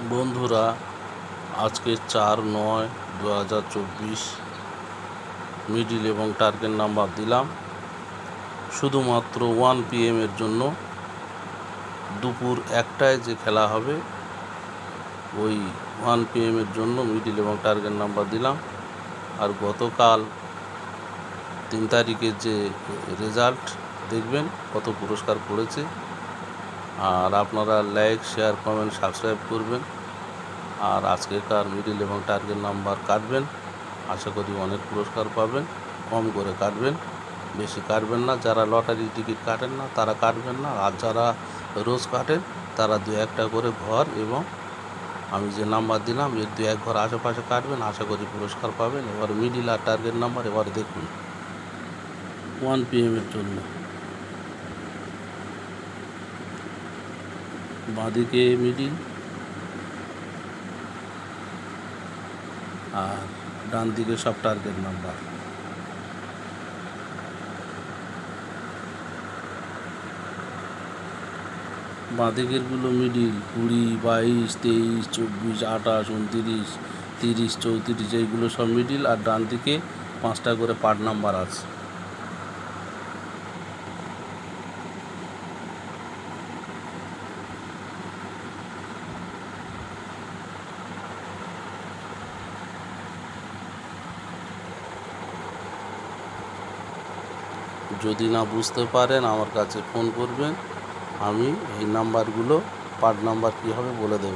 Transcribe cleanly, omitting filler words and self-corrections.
বন্ধুরা, আজকে 4/9/2024 মিডিল এবং টার্গেট নাম্বার দিলাম শুধুমাত্র 1 PM এর জন্য। দুপুর 1টায় যে খেলা হবে ওই 1 PM এর জন্য মিডিল এবং টার্গেট নাম্বার দিলাম। আর গতকাল 3 তারিখের যে রেজাল্ট দেখবেন কত পুরস্কার পড়েছে। আর আপনারা লাইক, শেয়ার, কমেন্ট, সাবস্ক্রাইব করবেন। আর আজকেকার মিডিল এবং টার্গেট নাম্বার কাটবেন, আশা করি অনেক পুরস্কার পাবেন। কম করে কাটবেন, বেশি কাটবেন না। যারা লটারি টিকিট কাটেন না তারা কাটবেন না, আর যারা রোজ কাটেন তারা 2-1টা করে ঘর এবং আমি যে নাম্বার দিলাম এর 2-1 ঘর আশেপাশে কাটবেন, আশা করি পুরস্কার পাবেন। এবার মিডিল আর টার্গেট নাম্বার এবার দেখুন 1 PM এর জন্য। বাঁদিকে মিডিল আর ডান দিকে সব টার্গেট নাম্বার। বাঁদিকেরগুলো মিডিল 20, 22, 23, 24, 28, 29, 30, 34 এইগুলো সব মিডিল। আর ডান দিকে 5টা করে পার্ট নাম্বার আছে। যদি না বুঝতে পারেন আমার কাছে ফোন করবেন, আমি এই নাম্বারগুলো পার্ট নাম্বার কী হবে বলে দেব।